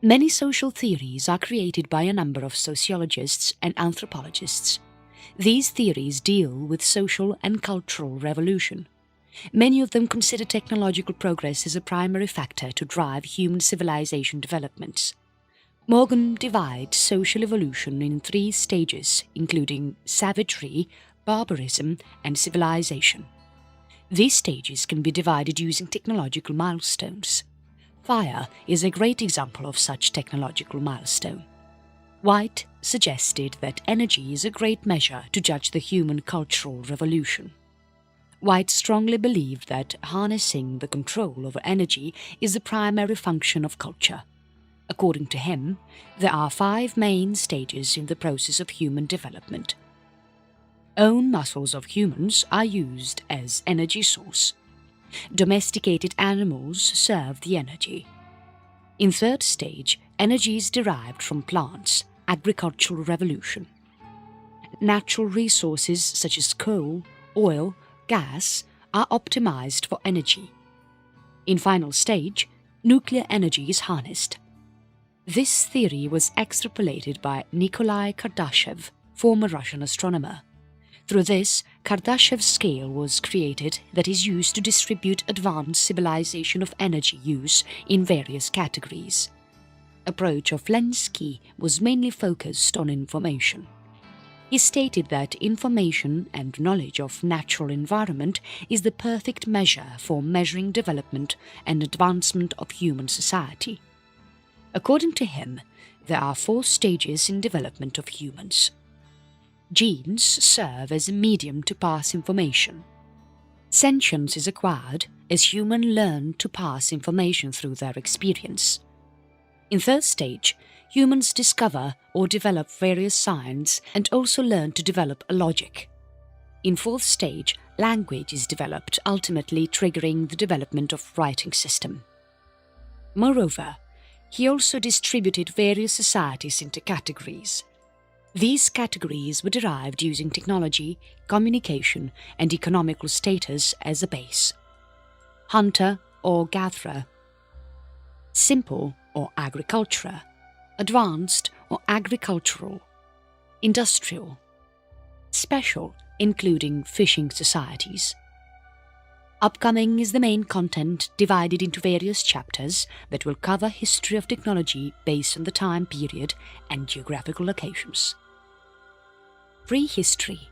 Many social theories are created by a number of sociologists and anthropologists. These theories deal with social and cultural revolution. Many of them consider technological progress as a primary factor to drive human civilization developments. Morgan divides social evolution in 3 stages, including savagery, barbarism, and civilization. These stages can be divided using technological milestones. Fire is a great example of such technological milestone. White suggested that energy is a great measure to judge the human cultural revolution. White strongly believed that harnessing the control over energy is the primary function of culture. According to him, there are 5 main stages in the process of human development. Own muscles of humans are used as energy source. Domesticated animals serve the energy. In 3rd stage, energy is derived from plants, agricultural revolution. Natural resources such as coal, oil, gas are optimized for energy. In final stage, nuclear energy is harnessed. This theory was extrapolated by Nikolai Kardashev, former Russian astronomer. Through this, Kardashev's scale was created that is used to distribute advanced civilization of energy use in various categories. Approach of Lenski was mainly focused on information. He stated that information and knowledge of natural environment is the perfect measure for measuring development and advancement of human society. According to him, there are 4 stages in development of humans. Genes serve as a medium to pass information. Sentience is acquired as humans learn to pass information through their experience. In 3rd stage, humans discover or develop various science and also learn to develop a logic. In 4th stage, language is developed, ultimately triggering the development of writing system. Moreover, he also distributed various societies into categories. These categories were derived using technology, communication, and economical status as a base. Hunter or gatherer, simple or agricultural, advanced or agricultural, industrial, special including fishing societies. Upcoming is the main content divided into various chapters that will cover history of technology based on the time period and geographical locations. Prehistory.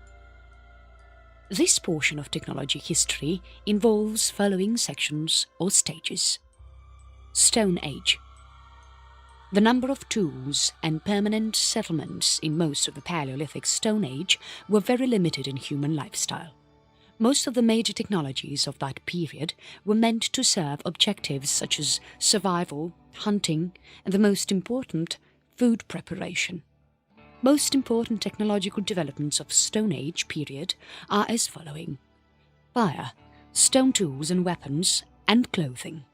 This portion of technology history involves following sections or stages. Stone Age. The number of tools and permanent settlements in most of the Paleolithic Stone Age were very limited in human lifestyle. Most of the major technologies of that period were meant to serve objectives such as survival, hunting, and the most important, food preparation. Most important technological developments of Stone Age period are as following: fire, stone tools and weapons, and clothing.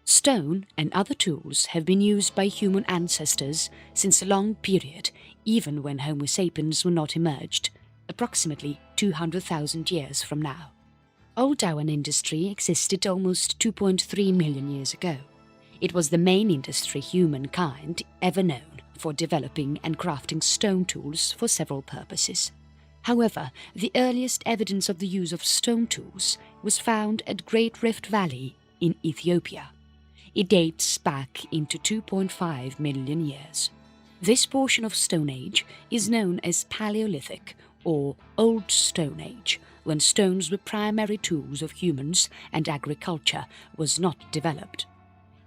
Stone and other tools have been used by human ancestors since a long period, even when Homo sapiens were not emerged, approximately 200,000 years from now. Old iron industry existed almost 2.3 million years ago. It was the main industry humankind ever known for developing and crafting stone tools for several purposes. However, the earliest evidence of the use of stone tools was found at Great Rift Valley in Ethiopia. It dates back into 2.5 million years. This portion of Stone Age is known as Paleolithic or Old Stone Age, when stones were primary tools of humans and agriculture was not developed.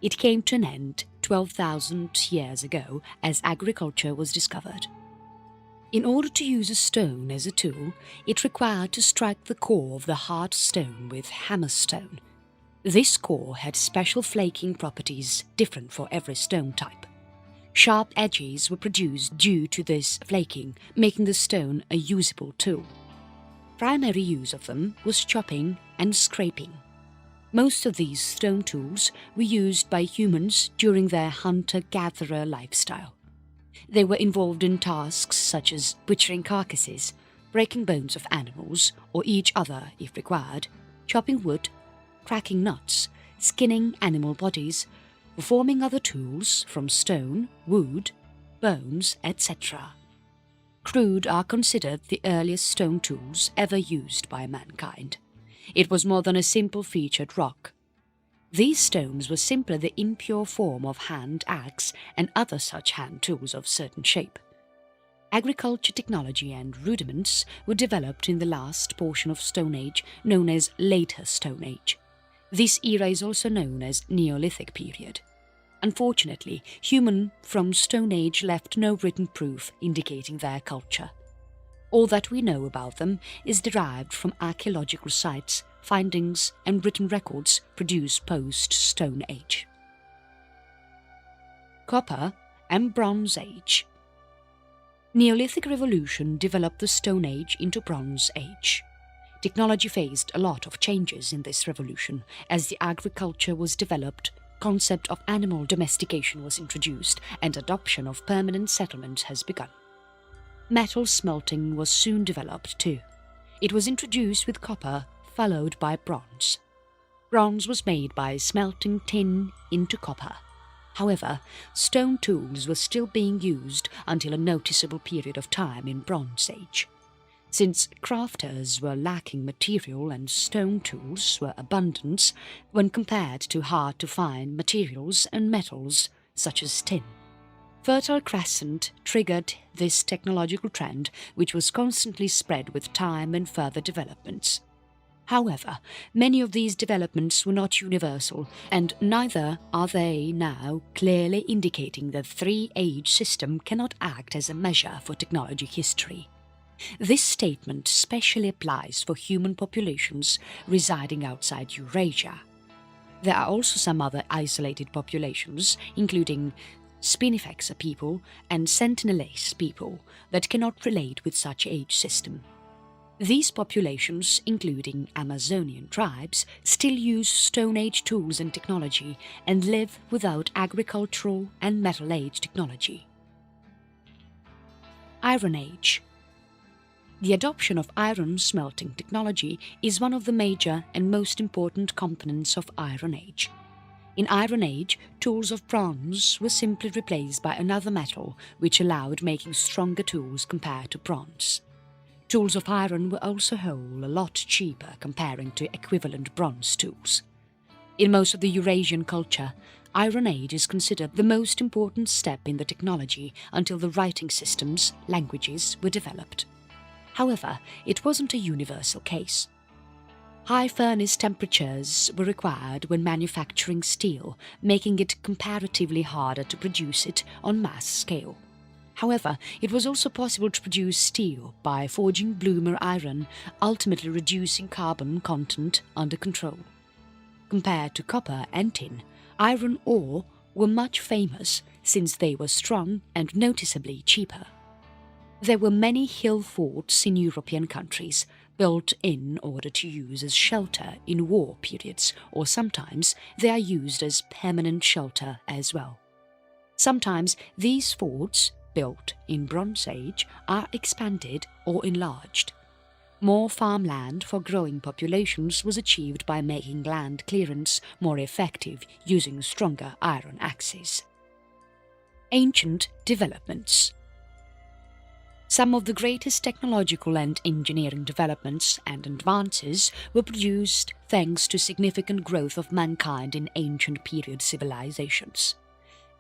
It came to an end 12,000 years ago as agriculture was discovered. In order to use a stone as a tool, it required to strike the core of the hard stone with hammerstone. This core had special flaking properties different for every stone type. Sharp edges were produced due to this flaking, making the stone a usable tool. Primary use of them was chopping and scraping. Most of these stone tools were used by humans during their hunter-gatherer lifestyle. They were involved in tasks such as butchering carcasses, breaking bones of animals or each other if required, chopping wood, cracking nuts, skinning animal bodies, forming other tools from stone, wood, bones, etc. Crude are considered the earliest stone tools ever used by mankind. It was more than a simple featured rock. These stones were simply the impure form of hand axe and other such hand tools of certain shape. Agriculture technology and rudiments were developed in the last portion of Stone Age, known as Later Stone Age. This era is also known as Neolithic period. Unfortunately, humans from Stone Age left no written proof indicating their culture. All that we know about them is derived from archaeological sites, findings and written records produced post-Stone Age. Copper and Bronze Age. Neolithic Revolution developed the Stone Age into Bronze Age. Technology faced a lot of changes in this revolution as the agriculture was developed, concept of animal domestication was introduced, and adoption of permanent settlements has begun. Metal smelting was soon developed too. It was introduced with copper, followed by bronze. Bronze was made by smelting tin into copper. However, stone tools were still being used until a noticeable period of time in Bronze Age. Since crafters were lacking material and stone tools were abundant when compared to hard-to-find materials and metals such as tin. Fertile Crescent triggered this technological trend, which was constantly spread with time and further developments. However, many of these developments were not universal, and neither are they now, clearly indicating that the three-age system cannot act as a measure for technology history. This statement especially applies for human populations residing outside Eurasia. There are also some other isolated populations, including Spinifexa people and Sentinelese people, that cannot relate with such age system. These populations, including Amazonian tribes, still use Stone Age tools and technology and live without agricultural and Metal Age technology. Iron Age. The adoption of iron smelting technology is one of the major and most important components of Iron Age. In Iron Age, tools of bronze were simply replaced by another metal, which allowed making stronger tools compared to bronze. Tools of iron were also whole a lot cheaper comparing to equivalent bronze tools. In most of the Eurasian culture, Iron Age is considered the most important step in the technology until the writing systems, languages, were developed. However, it wasn't a universal case. High furnace temperatures were required when manufacturing steel, making it comparatively harder to produce it on mass scale. However, it was also possible to produce steel by forging bloomer iron, ultimately reducing carbon content under control. Compared to copper and tin, iron ore were much famous since they were strong and noticeably cheaper. There were many hill forts in European countries, built in order to use as shelter in war periods, or sometimes they are used as permanent shelter as well. Sometimes these forts, built in Bronze Age, are expanded or enlarged. More farmland for growing populations was achieved by making land clearance more effective using stronger iron axes. Ancient developments. Some of the greatest technological and engineering developments and advances were produced thanks to significant growth of mankind in ancient period civilizations.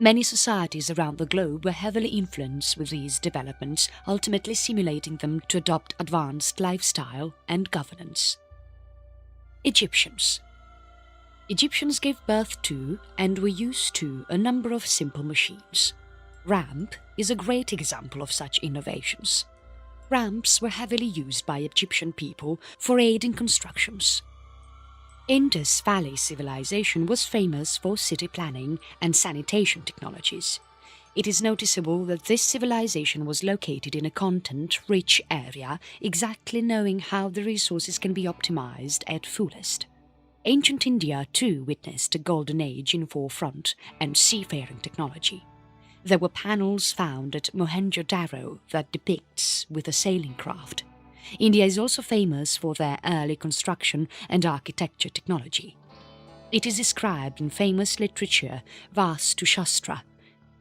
Many societies around the globe were heavily influenced with these developments, ultimately simulating them to adopt advanced lifestyle and governance. Egyptians. Egyptians gave birth to and were used to a number of simple machines. Ramp is a great example of such innovations. Ramps were heavily used by Egyptian people for aid in constructions. Indus Valley civilization was famous for city planning and sanitation technologies. It is noticeable that this civilization was located in a content-rich area, exactly knowing how the resources can be optimized at fullest. Ancient India too witnessed a golden age in forefront and seafaring technology. There were panels found at Mohenjo-Daro that depicts with a sailing craft. India is also famous for their early construction and architecture technology. It is described in famous literature Vastu Shastra.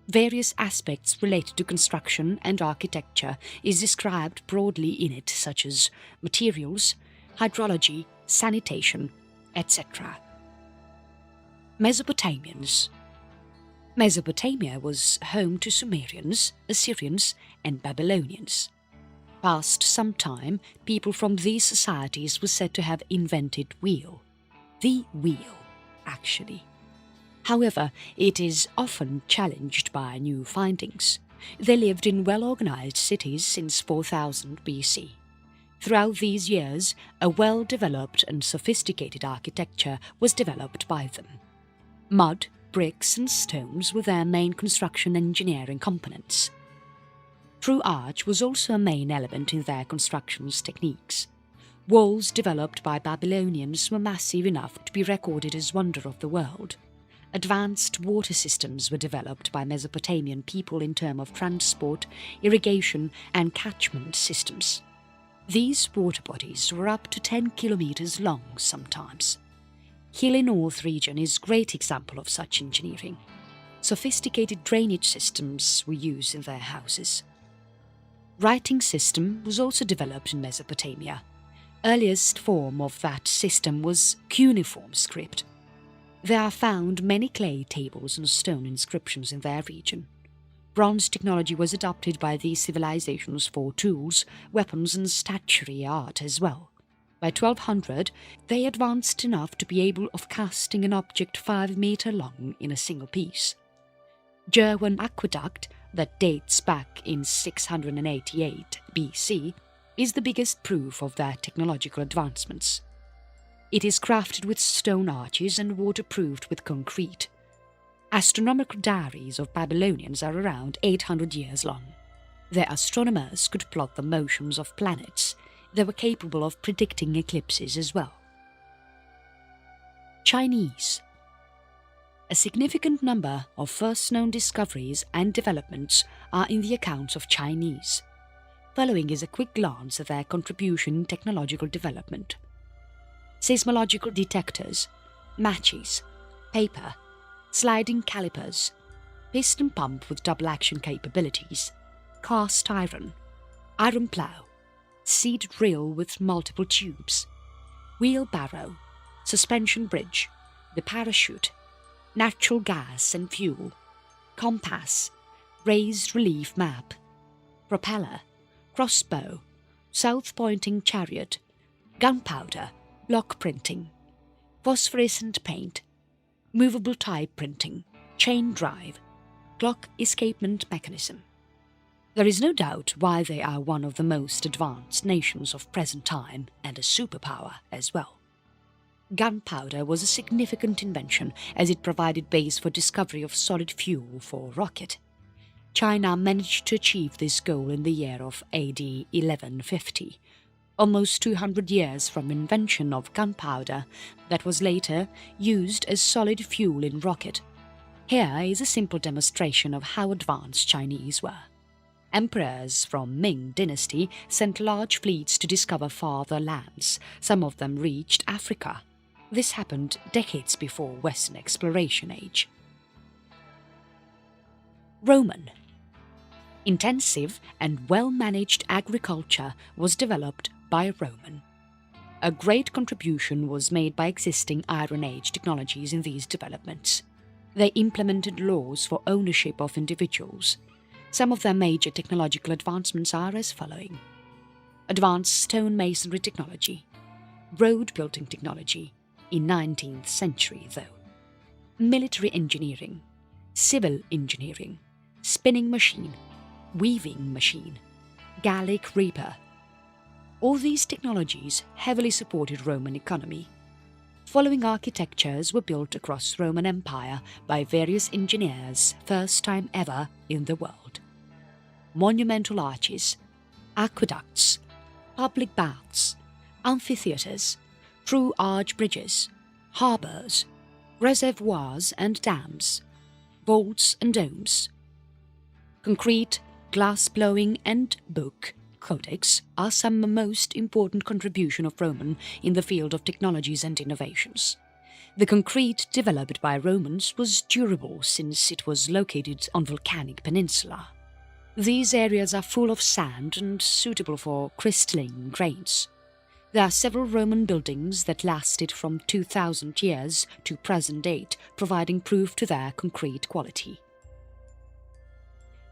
Various aspects related to construction and architecture is described broadly in it, such as materials, hydrology, sanitation, etc. Mesopotamians. Mesopotamia was home to Sumerians, Assyrians, and Babylonians. Past some time, people from these societies were said to have invented the wheel, actually. However, it is often challenged by new findings. They lived in well-organized cities since 4000 BC. Throughout these years, a well-developed and sophisticated architecture was developed by them. Mud, bricks and stones were their main construction engineering components. True arch was also a main element in their construction techniques. Walls developed by Babylonians were massive enough to be recorded as wonder of the world. Advanced water systems were developed by Mesopotamian people in terms of transport, irrigation and catchment systems. These water bodies were up to 10 kilometers long sometimes. Hilly North region is a great example of such engineering. Sophisticated drainage systems were used in their houses. Writing system was also developed in Mesopotamia. Earliest form of that system was cuneiform script. There are found many clay tables and stone inscriptions in their region. Bronze technology was adopted by these civilizations for tools, weapons and statuary art as well. By 1200, they advanced enough to be able of casting an object 5 meters long in a single piece. Gerwan aqueduct, that dates back in 688 BC, is the biggest proof of their technological advancements. It is crafted with stone arches and waterproofed with concrete. Astronomical diaries of Babylonians are around 800 years long. Their astronomers could plot the motions of planets. They were capable of predicting eclipses as well. Chinese. A significant number of first known discoveries and developments are in the accounts of Chinese. Following is a quick glance at their contribution in technological development. Seismological detectors, matches, paper, sliding calipers, piston pump with double action capabilities, cast iron plough, seed drill with multiple tubes, wheelbarrow, suspension bridge, the parachute, natural gas and fuel, compass, raised relief map, propeller, crossbow, south-pointing chariot, gunpowder, block printing, phosphorescent paint, movable type printing, chain drive, clock escapement mechanism. There is no doubt why they are one of the most advanced nations of present time and a superpower as well. Gunpowder was a significant invention as it provided base for discovery of solid fuel for rocket. China managed to achieve this goal in the year of AD 1150, almost 200 years from invention of gunpowder that was later used as solid fuel in rocket. Here is a simple demonstration of how advanced Chinese were. Emperors from Ming dynasty sent large fleets to discover farther lands. Some of them reached Africa. This happened decades before Western exploration age. Roman. Intensive and well-managed agriculture was developed by Roman. A great contribution was made by existing Iron Age technologies in these developments. They implemented laws for ownership of individuals. Some of their major technological advancements are as following: advanced stonemasonry technology, road building technology, in 19th century though, military engineering, civil engineering, spinning machine, weaving machine, Gallic reaper. All these technologies heavily supported Roman economy. Following architectures were built across Roman Empire by various engineers, first time ever in the world. Monumental arches, aqueducts, public baths, amphitheatres, true arch bridges, harbours, reservoirs and dams, vaults and domes. Concrete, glass blowing and book, codex are some most important contribution of Roman in the field of technologies and innovations. The concrete developed by Romans was durable since it was located on volcanic peninsula. These areas are full of sand and suitable for crystalline grains. There are several Roman buildings that lasted from 2000 years to present date, providing proof to their concrete quality.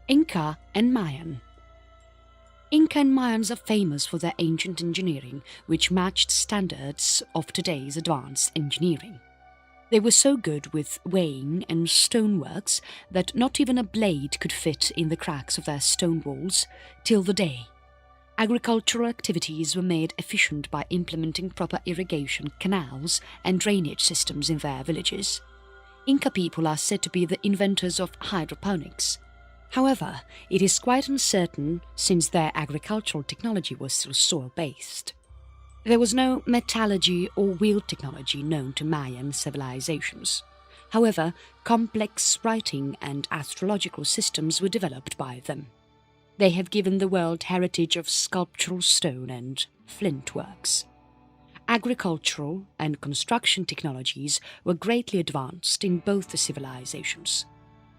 Inca and Mayan. Inca and Mayans are famous for their ancient engineering, which matched standards of today's advanced engineering. They were so good with weighing and stoneworks that not even a blade could fit in the cracks of their stone walls till the day. Agricultural activities were made efficient by implementing proper irrigation canals and drainage systems in their villages. Inca people are said to be the inventors of hydroponics. However, it is quite uncertain since their agricultural technology was still soil-based. There was no metallurgy or wheel technology known to Mayan civilizations. However, complex writing and astrological systems were developed by them. They have given the world heritage of sculptural stone and flint works. Agricultural and construction technologies were greatly advanced in both the civilizations.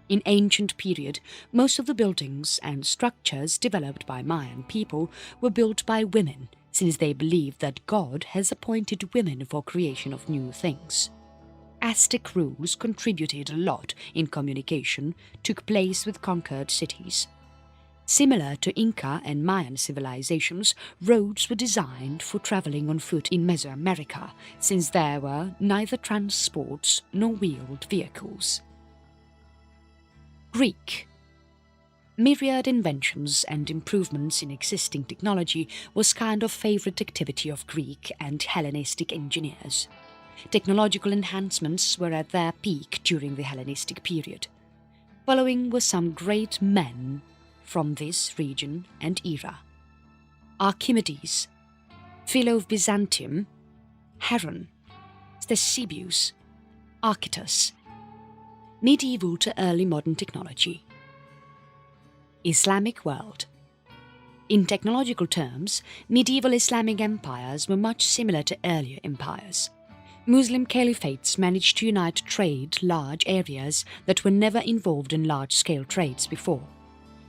In ancient period, most of the buildings and structures developed by Mayan people were built by women, since they believed that God has appointed women for creation of new things. Aztec rules contributed a lot in communication took place with conquered cities. Similar to Inca and Mayan civilizations, roads were designed for traveling on foot in Mesoamerica, since there were neither transports nor wheeled vehicles. Greek. Myriad inventions and improvements in existing technology was kind of favorite activity of Greek and Hellenistic engineers. Technological enhancements were at their peak during the Hellenistic period. Following were some great men from this region and era: Archimedes, Philo of Byzantium, Heron, Ctesibius, Archytas. Medieval to early modern technology. Islamic world. In technological terms, medieval Islamic empires were much similar to earlier empires. Muslim caliphates managed to unite trade large areas that were never involved in large-scale trades before.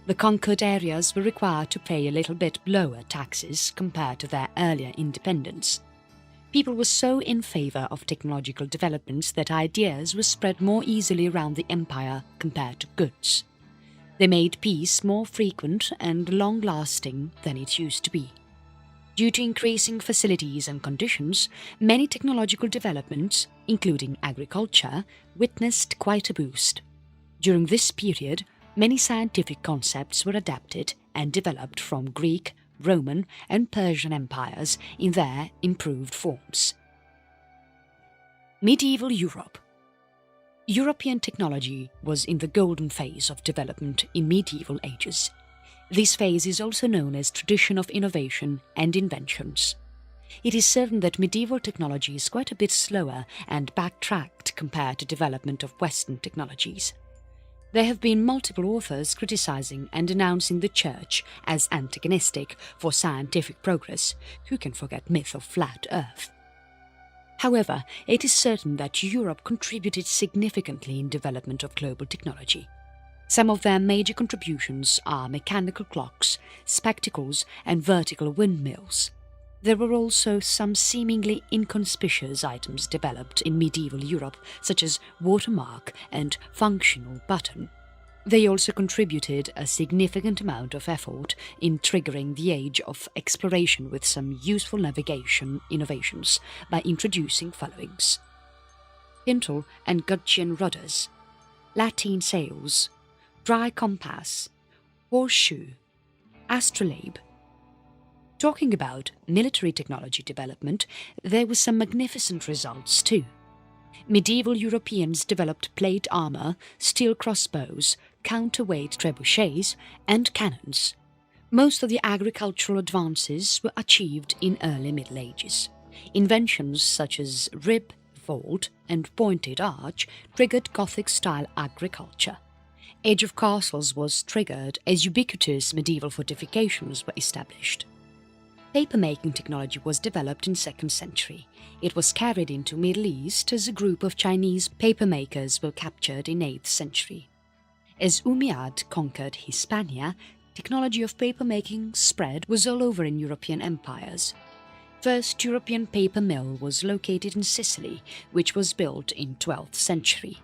The conquered areas were required to pay a little bit lower taxes compared to their earlier independence. People were so in favor of technological developments that ideas were spread more easily around the empire compared to goods. They made peace more frequent and long-lasting than it used to be. Due to increasing facilities and conditions, many technological developments, including agriculture, witnessed quite a boost. During this period, many scientific concepts were adapted and developed from Greek, Roman and Persian empires in their improved forms. Medieval Europe. European technology was in the golden phase of development in medieval ages. This phase is also known as tradition of innovation and inventions. It is certain that medieval technology is quite a bit slower and backtracked compared to development of Western technologies. There have been multiple authors criticizing and denouncing the Church as antagonistic for scientific progress. Who can forget myth of flat Earth? However, it is certain that Europe contributed significantly in development of global technology. Some of their major contributions are mechanical clocks, spectacles and vertical windmills. There were also some seemingly inconspicuous items developed in medieval Europe, such as watermark and functional button. They also contributed a significant amount of effort in triggering the age of exploration with some useful navigation innovations by introducing followings: Pintle and gudgeon rudders, lateen sails, dry compass, horseshoe, astrolabe. Talking about military technology development, there were some magnificent results too. Medieval Europeans developed plate armour, steel crossbows, counterweight trebuchets and cannons. Most of the agricultural advances were achieved in early Middle Ages. Inventions such as rib, vault and pointed arch triggered Gothic-style agriculture. Age of castles was triggered as ubiquitous medieval fortifications were established. Papermaking technology was developed in 2nd century. It was carried into Middle East as a group of Chinese papermakers were captured in 8th century. As Umayyad conquered Hispania, technology of papermaking spread was all over in European empires. First European paper mill was located in Sicily, which was built in 12th century.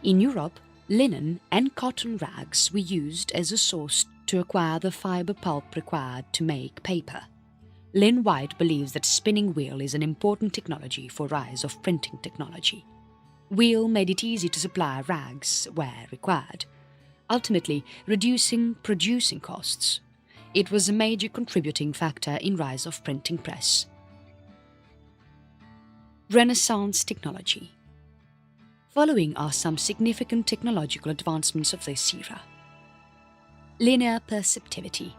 In Europe, linen and cotton rags were used as a source to acquire the fiber pulp required to make paper. Lynn White believes that spinning wheel is an important technology for rise of printing technology. Wheel made it easy to supply rags where required, ultimately reducing producing costs. It was a major contributing factor in rise of printing press. Renaissance technology. Following are some significant technological advancements of this era. Linear perceptivity,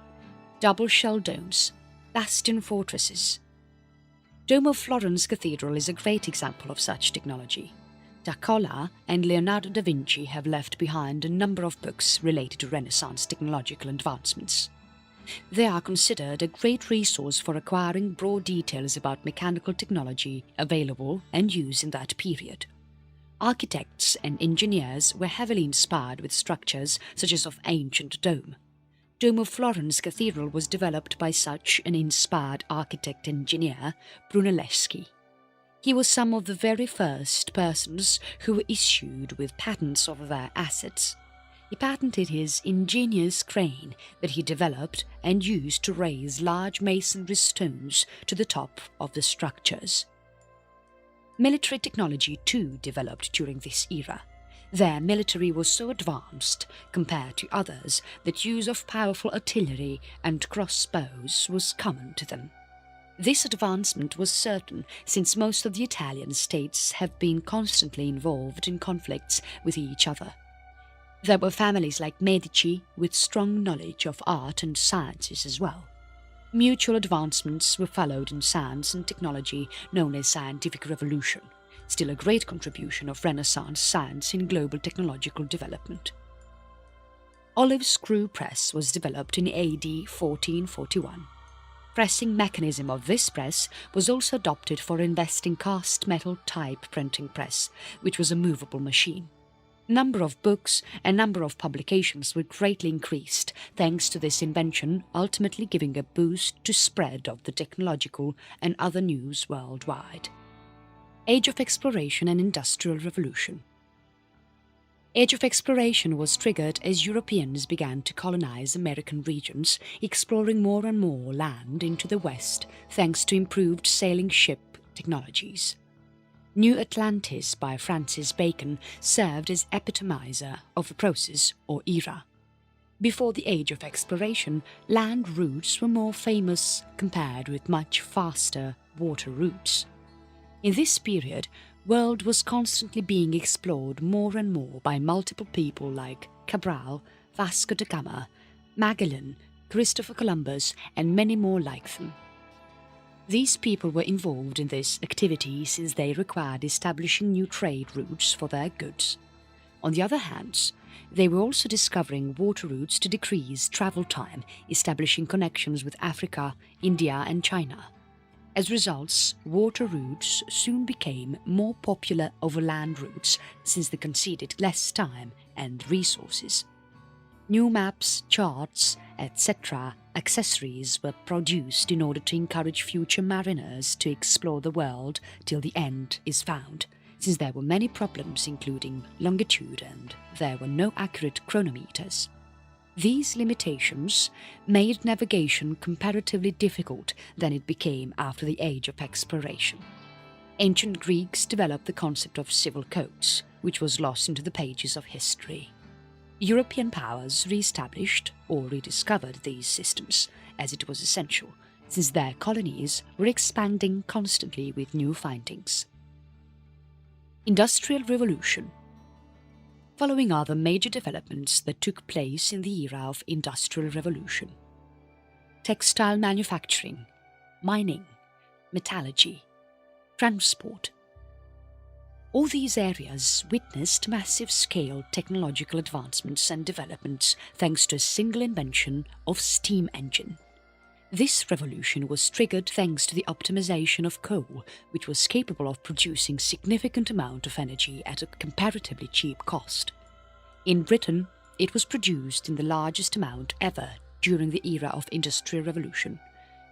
double shell domes, bastion fortresses. Dome of Florence Cathedral is a great example of such technology. Da Colla and Leonardo da Vinci have left behind a number of books related to Renaissance technological advancements. They are considered a great resource for acquiring broad details about mechanical technology available and used in that period. Architects and engineers were heavily inspired with structures such as of ancient dome. Dome of Florence Cathedral was developed by such an inspired architect-engineer, Brunelleschi. He was some of the very first persons who were issued with patents of their assets. He patented his ingenious crane that he developed and used to raise large masonry stones to the top of the structures. Military technology too developed during this era. Their military was so advanced compared to others that use of powerful artillery and crossbows was common to them. This advancement was certain since most of the Italian states have been constantly involved in conflicts with each other. There were families like Medici with strong knowledge of art and sciences as well. Mutual advancements were followed in science and technology known as scientific revolution, still a great contribution of Renaissance science in global technological development. Olive screw press was developed in AD 1441. Pressing mechanism of this press was also adopted for investing cast metal type printing press, which was a movable machine. Number of books and number of publications were greatly increased thanks to this invention, ultimately giving a boost to spread of the technological and other news worldwide. Age of Exploration and Industrial Revolution. Age of Exploration was triggered as Europeans began to colonize American regions, exploring more and more land into the West thanks to improved sailing ship technologies. New Atlantis by Francis Bacon served as epitomizer of a process or era. Before the Age of Exploration, land routes were more famous compared with much faster water routes. In this period, world was constantly being explored more and more by multiple people like Cabral, Vasco da Gama, Magellan, Christopher Columbus, and many more like them. These people were involved in this activity since they required establishing new trade routes for their goods. On the other hand, they were also discovering water routes to decrease travel time, establishing connections with Africa, India, and China. As results, water routes soon became more popular over land routes since they conceded less time and resources. New maps, charts, etc. accessories were produced in order to encourage future mariners to explore the world till the end is found, since there were many problems including longitude and there were no accurate chronometers. These limitations made navigation comparatively difficult than it became after the Age of Exploration. Ancient Greeks developed the concept of civil codes, which was lost into the pages of history. European powers re-established or rediscovered these systems, as it was essential, since their colonies were expanding constantly with new findings. Industrial Revolution. Following are the major developments that took place in the era of Industrial Revolution. Textile manufacturing, mining, metallurgy, transport. All these areas witnessed massive-scale technological advancements and developments thanks to a single invention of steam engine. This revolution was triggered thanks to the optimization of coal, which was capable of producing significant amount of energy at a comparatively cheap cost. In Britain, it was produced in the largest amount ever during the era of Industrial Revolution.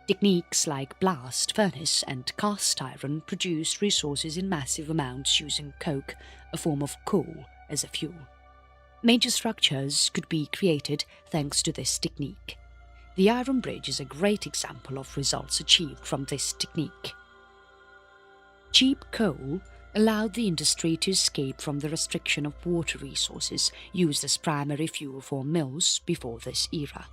Techniques like blast furnace and cast iron produced resources in massive amounts using coke, a form of coal, as a fuel. Major structures could be created thanks to this technique. The Iron Bridge is a great example of results achieved from this technique. Cheap coal allowed the industry to escape from the restriction of water resources used as primary fuel for mills before this era.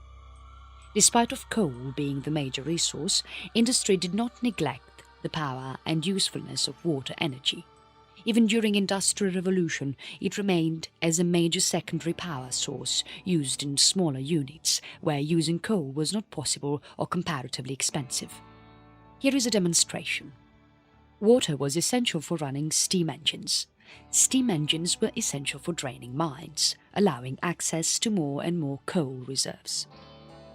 Despite of coal being the major resource, industry did not neglect the power and usefulness of water energy. Even during Industrial Revolution, it remained as a major secondary power source used in smaller units, where using coal was not possible or comparatively expensive. Here is a demonstration. Water was essential for running steam engines. Steam engines were essential for draining mines, allowing access to more and more coal reserves.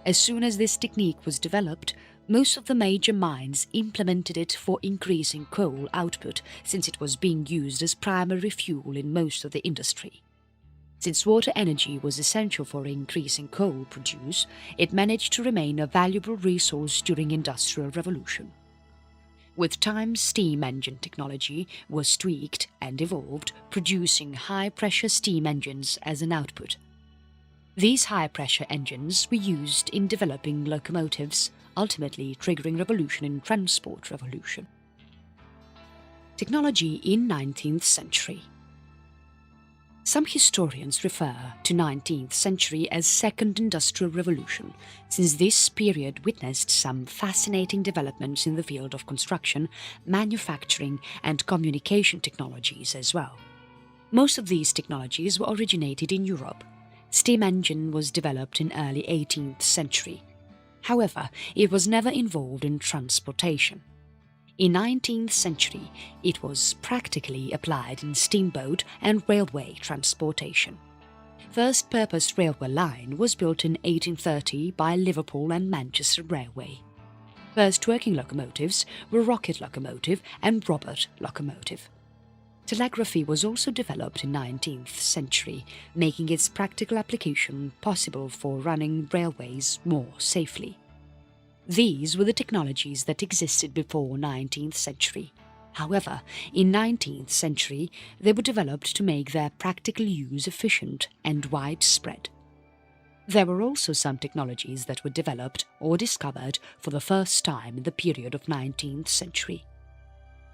As soon as this technique was developed, most of the major mines implemented it for increasing coal output, since it was being used as primary fuel in most of the industry. Since water energy was essential for increasing coal produce, it managed to remain a valuable resource during Industrial Revolution. With time, steam engine technology was tweaked and evolved, producing high-pressure steam engines as an output. These high-pressure engines were used in developing locomotives, ultimately triggering revolution in transport revolution. Technology in 19th century. Some historians refer to 19th century as Second Industrial Revolution, since this period witnessed some fascinating developments in the field of construction, manufacturing and communication technologies as well. Most of these technologies were originated in Europe. Steam engine was developed in early 18th century. However, it was never involved in transportation. In 19th century, it was practically applied in steamboat and railway transportation. First purpose railway line was built in 1830 by Liverpool and Manchester Railway. First working locomotives were rocket locomotive and Robert locomotive. Telegraphy was also developed in 19th century, making its practical application possible for running railways more safely. These were the technologies that existed before 19th century. However, in 19th century, they were developed to make their practical use efficient and widespread. There were also some technologies that were developed or discovered for the first time in the period of 19th century.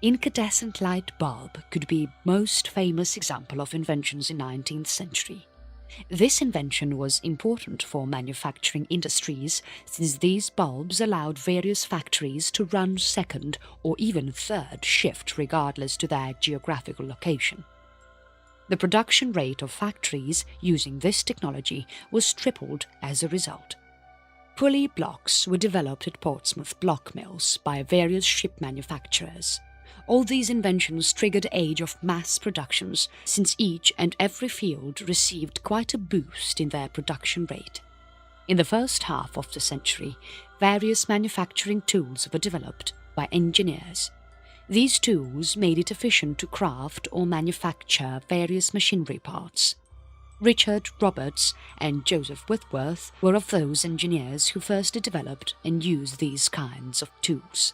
Incandescent light bulb could be most famous example of inventions in 19th century. This invention was important for manufacturing industries, since these bulbs allowed various factories to run second or even third shift regardless to their geographical location. The production rate of factories using this technology was tripled as a result. Pulley blocks were developed at Portsmouth block mills by various ship manufacturers. All these inventions triggered the age of mass productions, since each and every field received quite a boost in their production rate. In the first half of the century, various manufacturing tools were developed by engineers. These tools made it efficient to craft or manufacture various machinery parts. Richard Roberts and Joseph Whitworth were of those engineers who first developed and used these kinds of tools.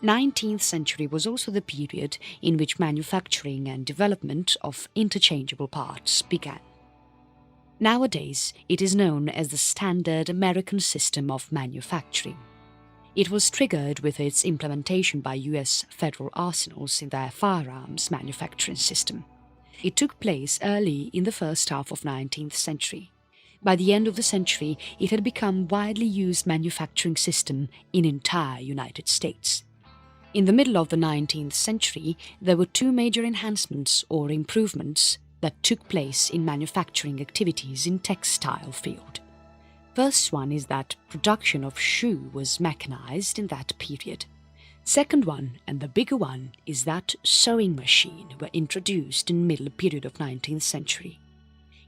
19th century was also the period in which manufacturing and development of interchangeable parts began. Nowadays, it is known as the standard American system of manufacturing. It was triggered with its implementation by US federal arsenals in their firearms manufacturing system. It took place early in the first half of 19th century. By the end of the century, it had become widely used manufacturing system in entire United States. In the middle of the 19th century, there were two major enhancements or improvements that took place in manufacturing activities in textile field. First one is that production of shoe was mechanized in that period. Second one, and the bigger one, is that sewing machine were introduced in middle period of 19th century.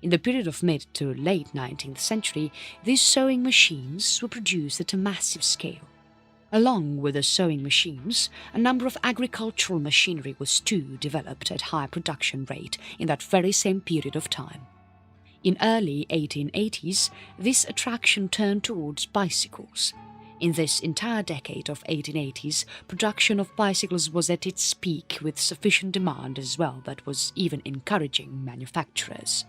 In the period of mid to late 19th century, these sewing machines were produced at a massive scale. Along with the sewing machines, a number of agricultural machinery was too developed at high production rate in that very same period of time. In early 1880s, this attraction turned towards bicycles. In this entire decade of 1880s, production of bicycles was at its peak with sufficient demand as well that was even encouraging manufacturers.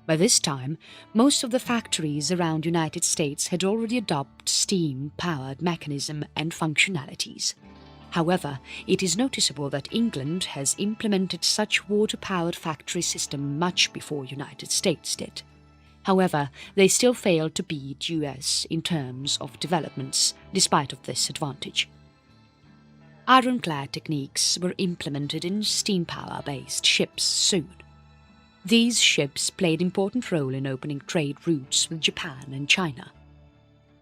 By this time, most of the factories around the United States had already adopted steam-powered mechanism and functionalities. However, it is noticeable that England has implemented such water-powered factory system much before United States did. However, they still failed to beat US in terms of developments, despite of this advantage. Ironclad techniques were implemented in steam power-based ships soon. These ships played an important role in opening trade routes with Japan and China.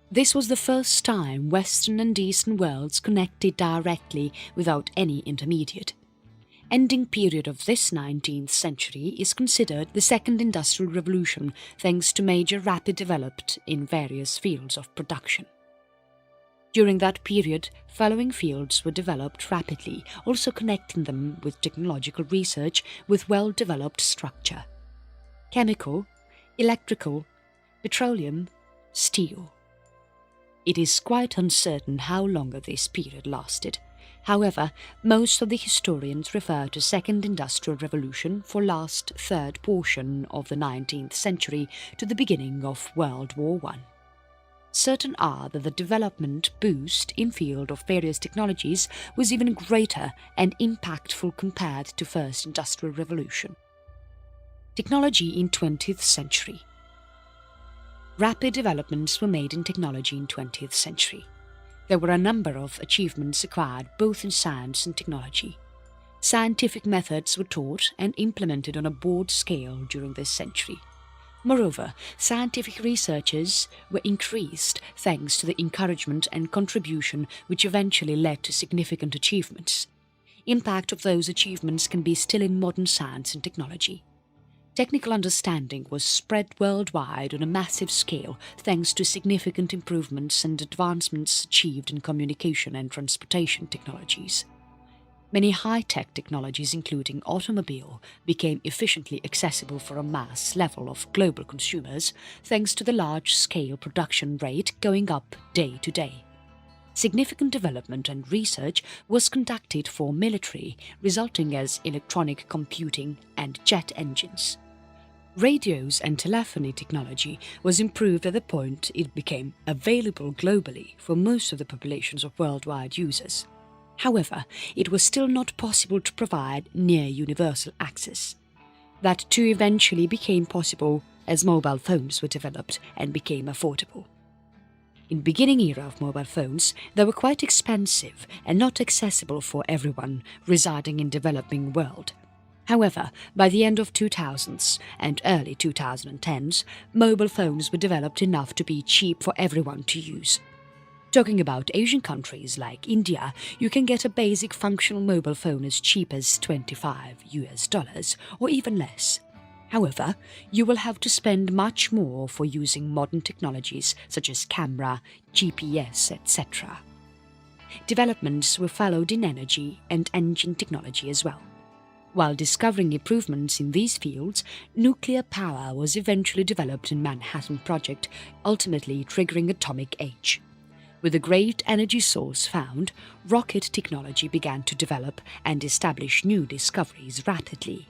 This was the first time Western and Eastern worlds connected directly without any intermediate. Ending period of this 19th century is considered the Second Industrial Revolution thanks to major rapid development in various fields of production. During that period, following fields were developed rapidly, also connecting them with technological research with well-developed structure: chemical, electrical, petroleum, steel. It is quite uncertain how long this period lasted. However, most of the historians refer to Second Industrial Revolution for last third portion of the 19th century to the beginning of World War I. Certain are that the development boost in field of various technologies was even greater and impactful compared to First Industrial Revolution. Technology in 20th century. Rapid developments were made in technology in 20th century. There were a number of achievements acquired both in science and technology. Scientific methods were taught and implemented on a broad scale during this century. Moreover, scientific researches were increased thanks to the encouragement and contribution which eventually led to significant achievements. Impact of those achievements can be still in modern science and technology. Technical understanding was spread worldwide on a massive scale thanks to significant improvements and advancements achieved in communication and transportation technologies. Many high-tech technologies, including automobile, became efficiently accessible for a mass level of global consumers thanks to the large-scale production rate going up day to day. Significant development and research was conducted for military, resulting as electronic computing and jet engines. Radios and telephony technology was improved at the point it became available globally for most of the populations of worldwide users. However, it was still not possible to provide near universal access. That too eventually became possible as mobile phones were developed and became affordable. In the beginning era of mobile phones, they were quite expensive and not accessible for everyone residing in the developing world. However, by the end of 2000s and early 2010s, mobile phones were developed enough to be cheap for everyone to use. Talking about Asian countries like India, you can get a basic functional mobile phone as cheap as $25 or even less. However, you will have to spend much more for using modern technologies such as camera, GPS, etc. Developments were followed in energy and engine technology as well. While discovering improvements in these fields, nuclear power was eventually developed in Manhattan Project, ultimately triggering atomic age. With a great energy source found, rocket technology began to develop and establish new discoveries rapidly.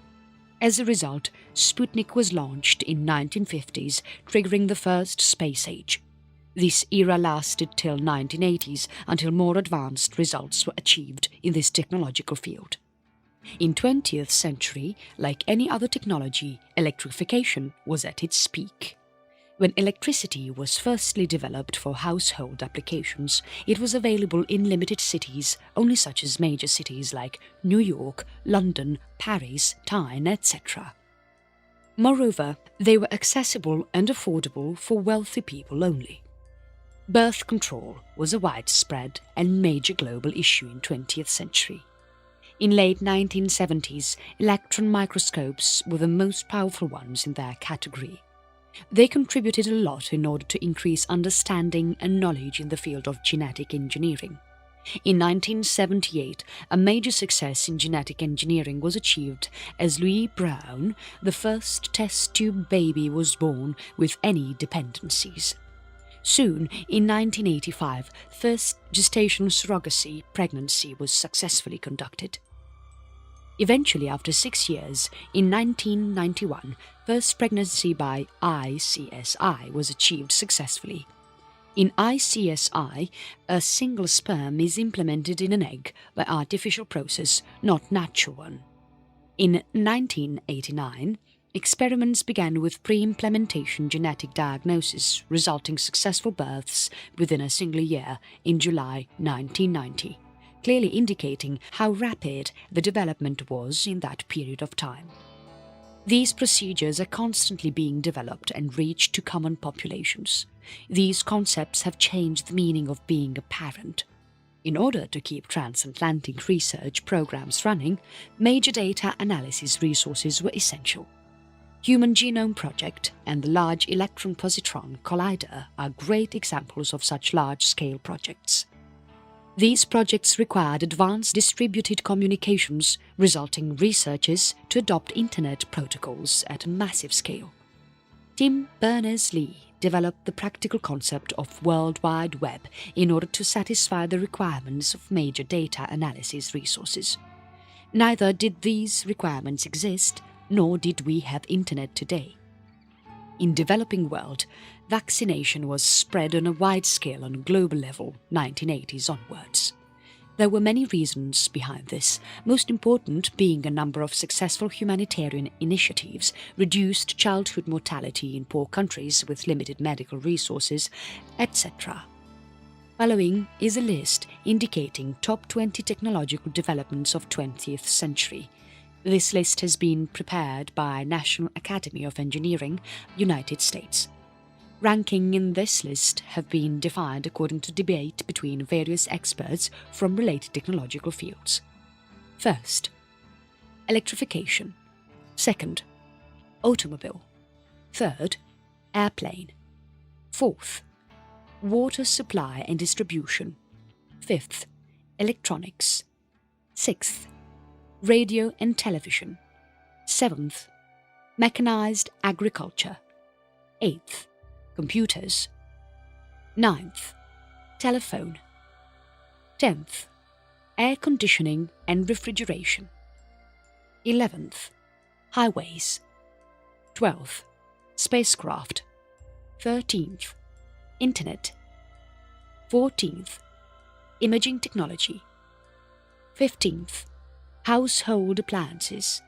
As a result, Sputnik was launched in 1950s, triggering the first space age. This era lasted till 1980s until more advanced results were achieved in this technological field. In 20th century, like any other technology, electrification was at its peak. When electricity was firstly developed for household applications, it was available in limited cities, only such as major cities like New York, London, Paris, Tyne, etc. Moreover, they were accessible and affordable for wealthy people only. Birth control was a widespread and major global issue in 20th century. In late 1970s, electron microscopes were the most powerful ones in their category. They contributed a lot in order to increase understanding and knowledge in the field of genetic engineering. In 1978, a major success in genetic engineering was achieved as Louis Brown, the first test tube baby, was born with any dependencies. Soon, in 1985, first gestational surrogacy pregnancy was successfully conducted. Eventually, after 6 years, in 1991, first pregnancy by ICSI was achieved successfully. In ICSI, a single sperm is implemented in an egg by artificial process, not natural one. In 1989, experiments began with pre-implementation genetic diagnosis, resulting successful births within a single year in July 1990, clearly indicating how rapid the development was in that period of time. These procedures are constantly being developed and reached to common populations. These concepts have changed the meaning of being a parent. In order to keep transatlantic research programs running, major data analysis resources were essential. Human Genome Project and the Large Electron Positron Collider are great examples of such large-scale projects. These projects required advanced distributed communications, resulting researchers to adopt Internet protocols at a massive scale. Tim Berners-Lee developed the practical concept of World Wide Web in order to satisfy the requirements of major data analysis resources. Neither did these requirements exist, nor did we have Internet today. In developing world, vaccination was spread on a wide scale on a global level 1980s onwards. There were many reasons behind this, most important being a number of successful humanitarian initiatives, reduced childhood mortality in poor countries with limited medical resources, etc. Following is a list indicating top 20 technological developments of 20th century. This list has been prepared by National Academy of Engineering, United States. Ranking in this list have been defined according to debate between various experts from related technological fields. First, electrification. Second, automobile. Third, airplane. Fourth, water supply and distribution. Fifth, electronics. Sixth, radio and television. Seventh, mechanized agriculture. Eighth, computers. Ninth, telephone. 10th, air conditioning and refrigeration. 11th, highways. 12th, spacecraft. 13th, internet. 14th, imaging technology. 15th, household appliances.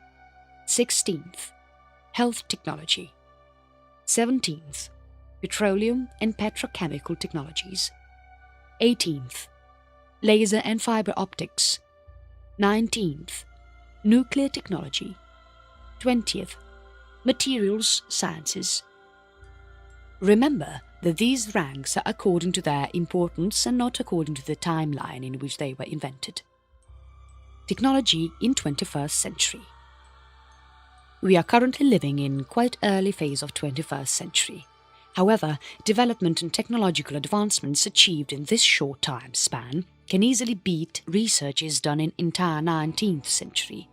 16th, health technology. 17th, petroleum and petrochemical technologies. 18th, laser and fiber optics. 19th, nuclear technology. 20th, materials sciences. Remember that these ranks are according to their importance and not according to the timeline in which they were invented. Technology in 21st century. We are currently living in quite early phase of 21st century. However, development and technological advancements achieved in this short time span can easily beat researches done in entire 19th century.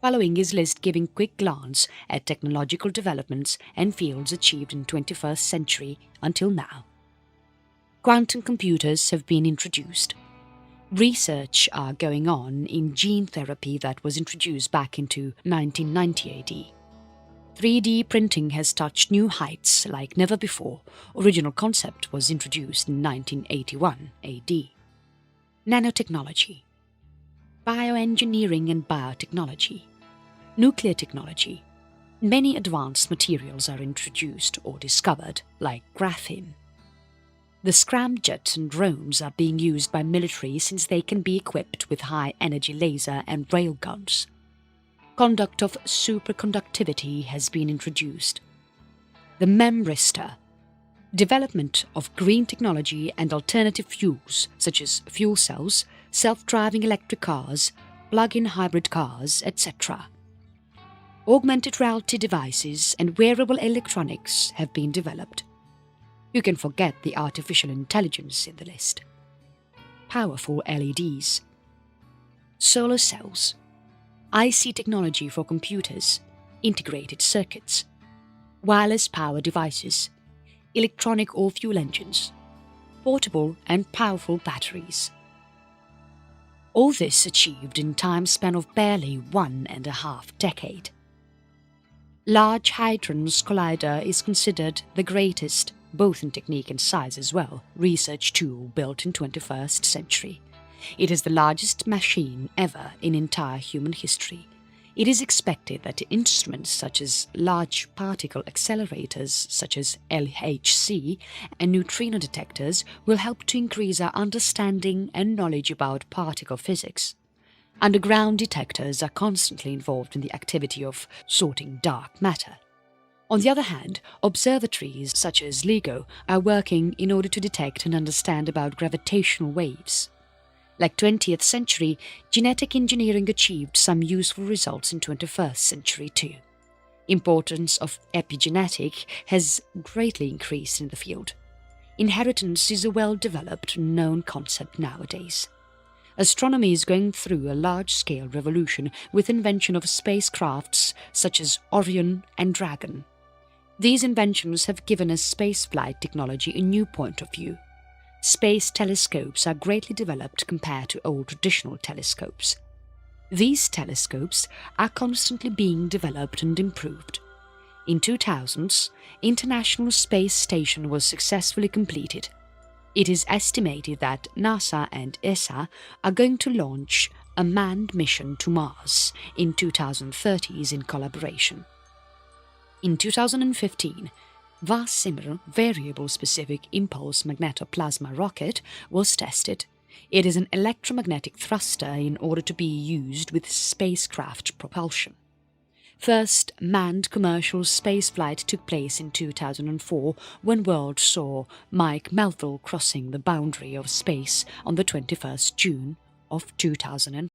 Following is list giving quick glance at technological developments and fields achieved in 21st century until now. Quantum computers have been introduced. Research are going on in gene therapy that was introduced back into 1990 AD. 3D printing has touched new heights like never before. Original concept was introduced in 1981 AD. Nanotechnology, bioengineering and biotechnology, nuclear technology. Many advanced materials are introduced or discovered, like graphene. The scramjets and drones are being used by military since they can be equipped with high-energy laser and railguns. Conduct of superconductivity has been introduced. The memristor, development of green technology and alternative fuels such as fuel cells, self-driving electric cars, plug-in hybrid cars, etc. Augmented reality devices and wearable electronics have been developed. You can forget the artificial intelligence in the list. Powerful LEDs, solar cells, IC technology for computers, integrated circuits, wireless power devices, electronic or fuel engines, portable and powerful batteries. All this achieved in time span of barely 1.5 decades. Large Hadron's Collider is considered the greatest, both in technique and size as well, research tool built in 21st century. It is the largest machine ever in entire human history. It is expected that instruments such as large particle accelerators such as LHC and neutrino detectors will help to increase our understanding and knowledge about particle physics. Underground detectors are constantly involved in the activity of sorting dark matter. On the other hand, observatories such as LIGO are working in order to detect and understand about gravitational waves. Like 20th century, genetic engineering achieved some useful results in 21st century too. Importance of epigenetic has greatly increased in the field. Inheritance is a well-developed, known concept nowadays. Astronomy is going through a large-scale revolution with invention of spacecrafts such as Orion and Dragon. These inventions have given us spaceflight technology a new point of view. Space telescopes are greatly developed compared to old traditional telescopes. These telescopes are constantly being developed and improved. In 2000s, International Space Station was successfully completed. It is estimated that NASA and ESA are going to launch a manned mission to Mars in 2030s in collaboration. In 2015, VAR-SIMR Variable Specific Impulse Magnetoplasma rocket was tested. It is an electromagnetic thruster in order to be used with spacecraft propulsion. First manned commercial spaceflight took place in 2004 when world saw Mike Melville crossing the boundary of space on the 21st June of 2000.